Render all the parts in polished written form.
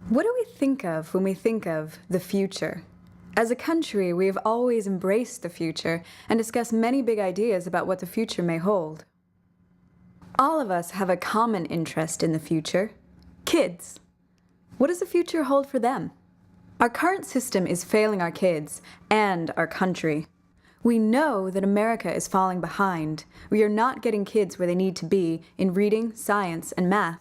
What do we think of when we think of the future? As a country, we have always embraced the future and discussed many big ideas about what the future may hold. All of us have a common interest in the future: kids. What does the future hold for them? Our current system is failing our kids and our country. We know that America is falling behind. We are not getting kids where they need to be in reading, science, and math.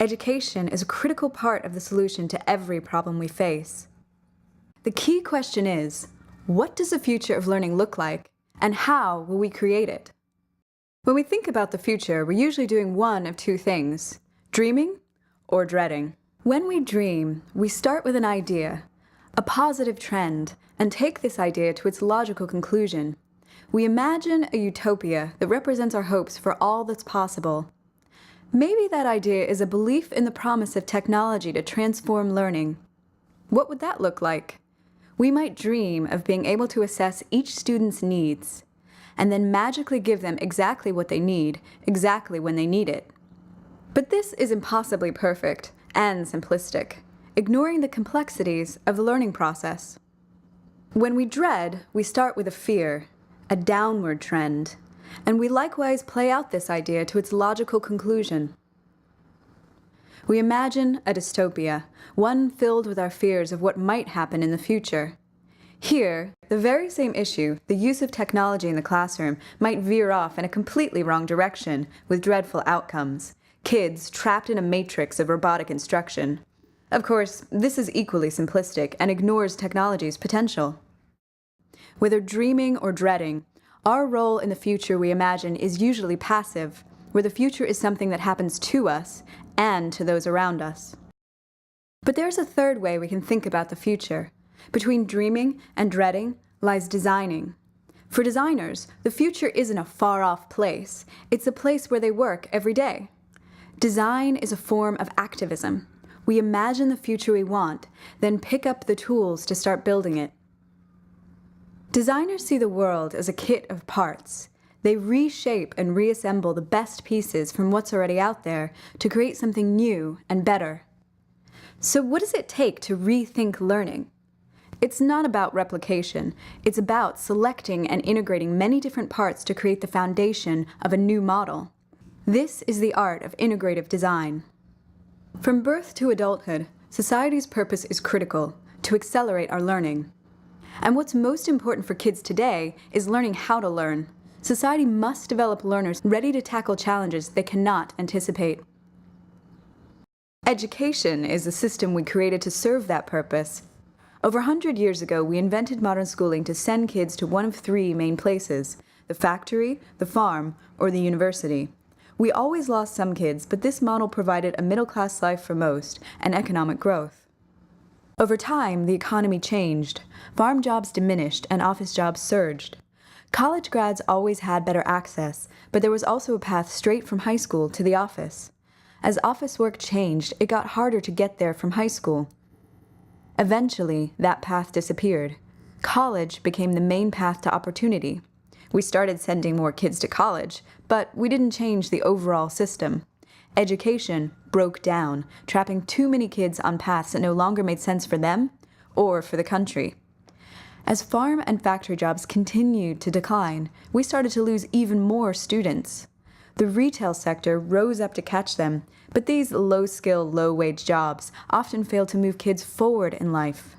Education is a critical part of the solution to every problem we face. The key question is, what does the future of learning look like, and how will we create it? When we think about the future, we're usually doing one of two things: dreaming or dreading. When we dream, we start with an idea, a positive trend, and take this idea to its logical conclusion. We imagine a utopia that represents our hopes for all that's possible. Maybe that idea is a belief in the promise of technology to transform learning. What would that look like? We might dream of being able to assess each student's needs, and then magically give them exactly what they need, exactly when they need it. But this is impossibly perfect and simplistic, ignoring the complexities of the learning process. When we dread, we start with a fear, a downward trend, and we likewise play out this idea to its logical conclusion. We imagine a dystopia, one filled with our fears of what might happen in the future. Here, the very same issue, the use of technology in the classroom, might veer off in a completely wrong direction with dreadful outcomes. Kids trapped in a matrix of robotic instruction. Of course, this is equally simplistic and ignores technology's potential. Whether dreaming or dreading, our role in the future we imagine is usually passive, where the future is something that happens to us and to those around us. But there's a third way we can think about the future. Between dreaming and dreading lies designing. For designers, the future isn't a far-off place. It's a place where they work every day. Design is a form of activism. We imagine the future we want, then pick up the tools to start building it. Designers see the world as a kit of parts. They reshape and reassemble the best pieces from what's already out there to create something new and better. So what does it take to rethink learning? It's not about replication. It's about selecting and integrating many different parts to create the foundation of a new model. This is the art of integrative design. From birth to adulthood, society's purpose is critical: to accelerate our learning. And what's most important for kids today is learning how to learn. Society must develop learners ready to tackle challenges they cannot anticipate. Education is the system we created to serve that purpose. Over 100 years ago, we invented modern schooling to send kids to one of three main places: the factory, the farm, or the university. We always lost some kids, but this model provided a middle-class life for most and economic growth. Over time, the economy changed. Farm jobs diminished and office jobs surged. College grads always had better access, but there was also a path straight from high school to the office. As office work changed, it got harder to get there from high school. Eventually, that path disappeared. College became the main path to opportunity. We started sending more kids to college, but we didn't change the overall system. Education broke down, trapping too many kids on paths that no longer made sense for them or for the country. As farm and factory jobs continued to decline, we started to lose even more students. The retail sector rose up to catch them, but these low-skill, low-wage jobs often failed to move kids forward in life.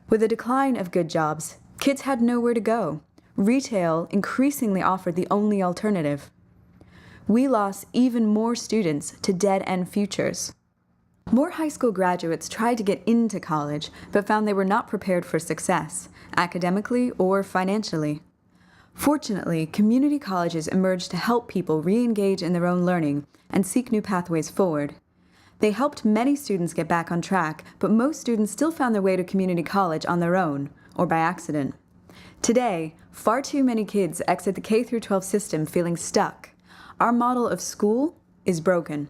With the decline of good jobs, kids had nowhere to go. Retail increasingly offered the only alternative. We lost even more students to dead-end futures. More high school graduates tried to get into college, but found they were not prepared for success, academically or financially. Fortunately, community colleges emerged to help people re-engage in their own learning and seek new pathways forward. They helped many students get back on track, but most students still found their way to community college on their own, or by accident. Today, far too many kids exit the K-12 system feeling stuck. Our model of school is broken.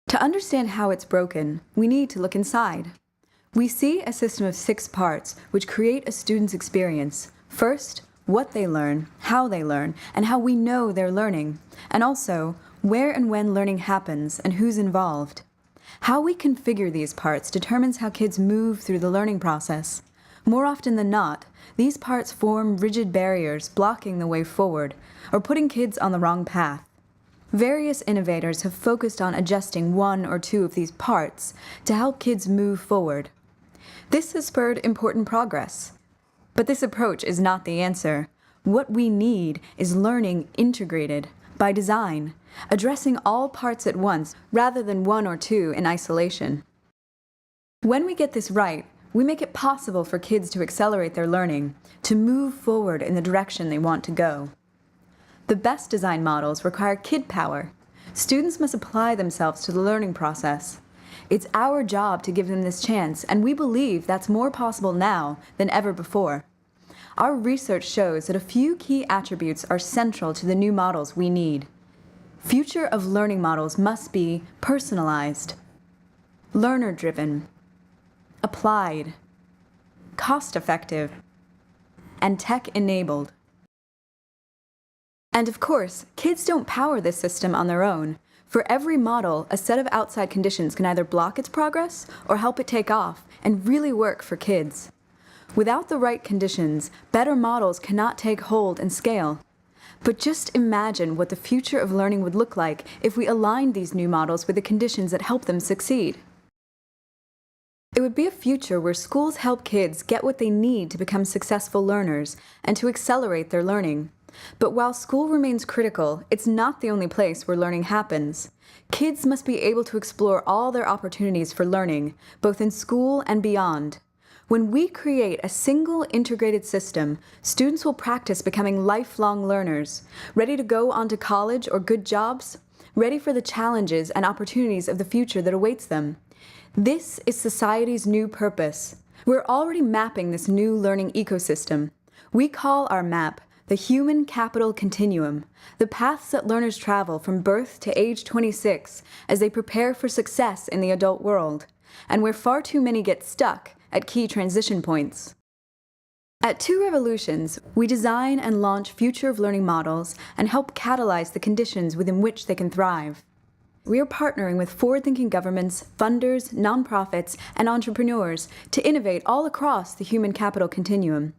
To understand how it's broken, we need to look inside. We see a system of 6 parts which create a student's experience. First, what they learn, and how we know they're learning, and also where and when learning happens and who's involved. How we configure these parts determines how kids move through the learning process. More often than not, these parts form rigid barriers blocking the way forward, or putting kids on the wrong path. Various innovators have focused on adjusting one or two of these parts to help kids move forward. This has spurred important progress. But this approach is not the answer. What we need is learning integrated, by design, addressing all parts at once rather than one or two in isolation. When we get this right, we make it possible for kids to accelerate their learning, to move forward in the direction they want to go. The best design models require kid power. Students must apply themselves to the learning process. It's our job to give them this chance, and we believe that's more possible now than ever before. Our research shows that a few key attributes are central to the new models we need. Future of learning models must be personalized, learner-driven, applied, cost-effective, and tech-enabled. And of course, kids don't power this system on their own. For every model, a set of outside conditions can either block its progress or help it take off and really work for kids. Without the right conditions, better models cannot take hold and scale. But just imagine what the future of learning would look like if we aligned these new models with the conditions that help them succeed. It would be a future where schools help kids get what they need to become successful learners and to accelerate their learning. But while school remains critical, it's not the only place where learning happens. Kids must be able to explore all their opportunities for learning, both in school and beyond. When we create a single integrated system, students will practice becoming lifelong learners, ready to go on to college or good jobs, ready for the challenges and opportunities of the future that awaits them. This is society's new purpose. We're already mapping this new learning ecosystem. We call our map the Human Capital Continuum, the paths that learners travel from birth to age 26 as they prepare for success in the adult world, and where far too many get stuck at key transition points. At Two Revolutions, we design and launch future of learning models and help catalyze the conditions within which they can thrive. We are partnering with forward-thinking governments, funders, nonprofits, and entrepreneurs to innovate all across the human capital continuum.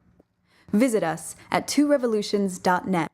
Visit us at tworevolutions.net.